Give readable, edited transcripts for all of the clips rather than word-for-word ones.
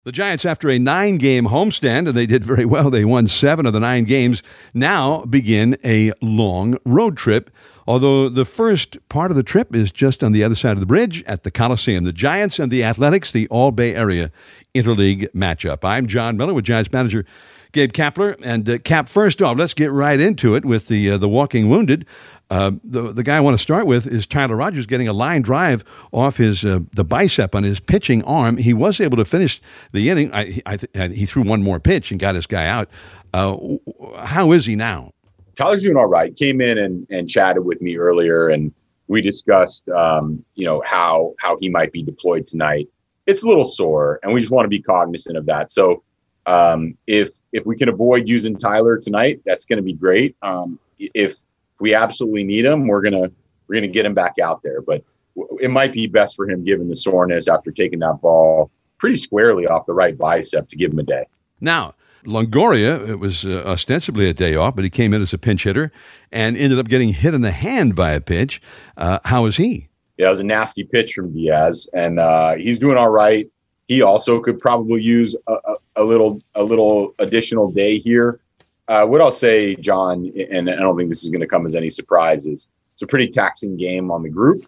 The Giants, after a 9-game homestand, and they did very well, they won 7 of the 9 games, now begin a long road trip. Although the first part of the trip is just on the other side of the bridge at the Coliseum. The Giants and the Athletics, the All-Bay Area Interleague matchup. I'm John Miller with Giants manager Gabe Kapler. And Cap, first off, let's get right into it with the walking wounded. The guy I want to start with is Tyler Rogers getting a line drive off his the bicep on his pitching arm. He was able to finish the inning. He threw one more pitch and got his guy out. How is he now? Tyler's doing all right. Came in and chatted with me earlier, and we discussed, how he might be deployed tonight. It's a little sore, and we just want to be cognizant of that. So if we can avoid using Tyler tonight, that's going to be great. If we absolutely need him, we're gonna get him back out there. But it might be best for him, given the soreness after taking that ball pretty squarely off the right bicep, to give him a day. Now, Longoria, it was ostensibly a day off, but he came in as a pinch hitter and ended up getting hit in the hand by a pitch. How is he? Yeah, it was a nasty pitch from Diaz, and he's doing all right. He also could probably use a little additional day here. What I'll say, John, and I don't think this is going to come as any surprise, is it's a pretty taxing game on the group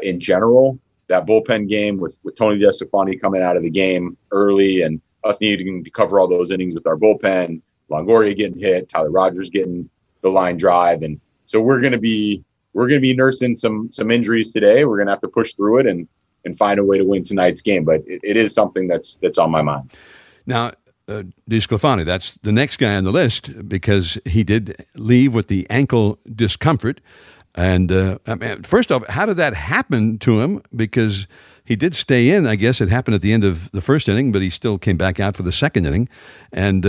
in general. That bullpen game with Tony DeStefani coming out of the game early and us needing to cover all those innings with our bullpen, Longoria getting hit, Tyler Rogers getting the line drive. And so we're going to be nursing some injuries today. We're going to have to push through it and find a way to win tonight's game. But it is something that's on my mind. Now, DeSclafani, that's the next guy on the list because he did leave with the ankle discomfort. And first off, how did that happen to him? Because he did stay in. I guess it happened at the end of the first inning, but he still came back out for the second inning. And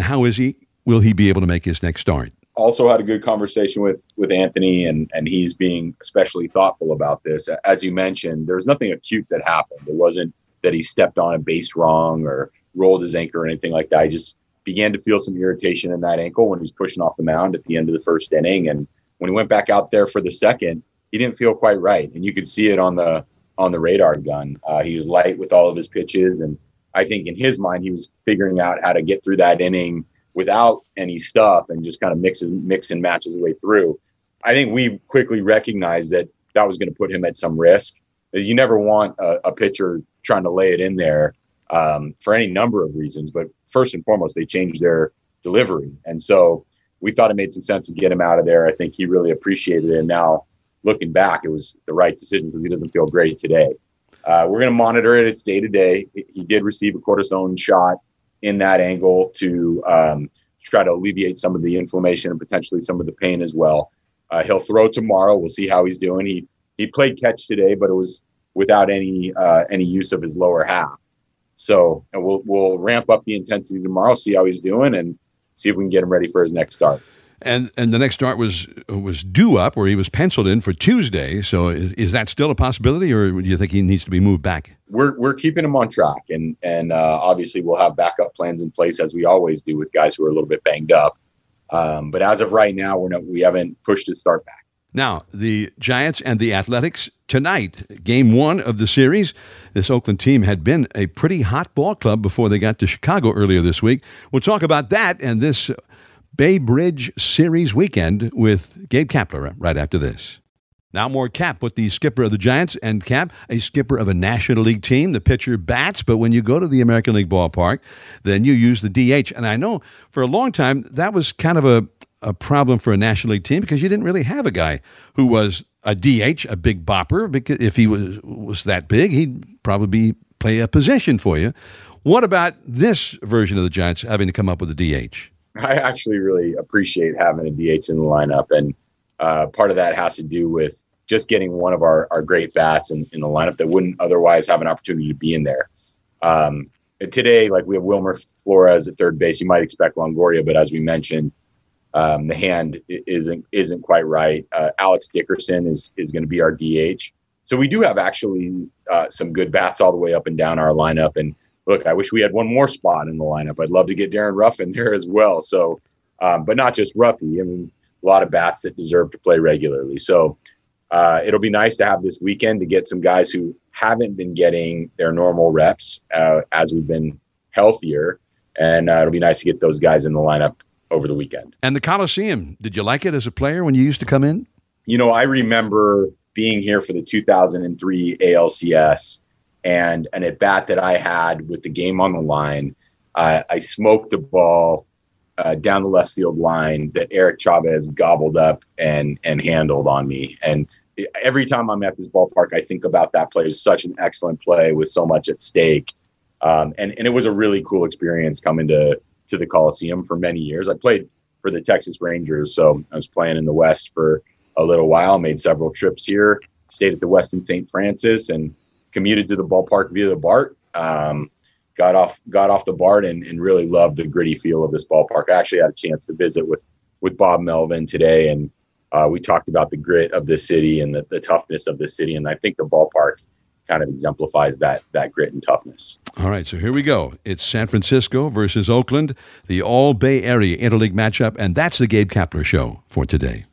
how is he? Will he be able to make his next start? Also had a good conversation with Anthony, and he's being especially thoughtful about this. As you mentioned, there was nothing acute that happened. It wasn't that he stepped on a base wrong or rolled his ankle or anything like that. I just began to feel some irritation in that ankle when he was pushing off the mound at the end of the first inning. And when he went back out there for the second, he didn't feel quite right. And you could see it on the radar gun. He was light with all of his pitches. And I think in his mind, he was figuring out how to get through that inning without any stuff and just kind of mix and match his way through. I think we quickly recognized that was going to put him at some risk, because you never want a pitcher trying to lay it in there for any number of reasons. But first and foremost, they changed their delivery. And so we thought it made some sense to get him out of there. I think he really appreciated it. And now looking back, it was the right decision because he doesn't feel great today. We're going to monitor it. It's day to day. He did receive a cortisone shot in that angle to try to alleviate some of the inflammation and potentially some of the pain as well. He'll throw tomorrow. We'll see how he's doing. He played catch today, but it was without any use of his lower half. So and we'll ramp up the intensity tomorrow, see how he's doing, and see if we can get him ready for his next start. And the next start was due up, or he was penciled in for Tuesday. So is that still a possibility, or do you think he needs to be moved back? We're keeping him on track, and obviously we'll have backup plans in place as we always do with guys who are a little bit banged up. But as of right now, we haven't pushed his start back. Now, the Giants and the Athletics tonight, game 1 of the series. This Oakland team had been a pretty hot ball club before they got to Chicago earlier this week. We'll talk about that and this Bay Bridge Series weekend with Gabe Kapler right after this. Now more Cap with the skipper of the Giants, and Cap, a skipper of a National League team. The pitcher bats, but when you go to the American League ballpark, then you use the DH. And I know for a long time that was kind of a problem for a National League team because you didn't really have a guy who was a DH, a big bopper, because if he was that big, he'd probably play a position for you. What about this version of the Giants having to come up with a DH? I actually really appreciate having a DH in the lineup, and part of that has to do with just getting one of our great bats in the lineup that wouldn't otherwise have an opportunity to be in there. Today, like we have Wilmer Flores at third base. You might expect Longoria, but as we mentioned, the hand isn't quite right. Alex Dickerson is going to be our DH. So we do have actually some good bats all the way up and down our lineup. And look, I wish we had one more spot in the lineup. I'd love to get Darren Ruff in there as well. So, but not just Ruffy. I mean, a lot of bats that deserve to play regularly. So It'll be nice to have this weekend to get some guys who haven't been getting their normal reps as we've been healthier. And it'll be nice to get those guys in the lineup over the weekend. And the Coliseum, did you like it as a player when you used to come in? I remember being here for the 2003 ALCS and an at-bat that I had with the game on the line. I smoked the ball down the left field line that Eric Chavez gobbled up and handled on me. And every time I'm at this ballpark, I think about that play. It was such an excellent play with so much at stake. And it was a really cool experience coming to the Coliseum for many years. I played for the Texas Rangers, so I was playing in the West for a little while, made several trips here, stayed at the Westin St. Francis, and commuted to the ballpark via the BART. Got off the BART and really loved the gritty feel of this ballpark. I actually had a chance to visit with Bob Melvin today, and we talked about the grit of this city and the toughness of this city, and I think the ballpark kind of exemplifies that grit and toughness. All right, so here we go. It's San Francisco versus Oakland, the All Bay Area Interleague matchup, and that's the Gabe Kapler Show for today.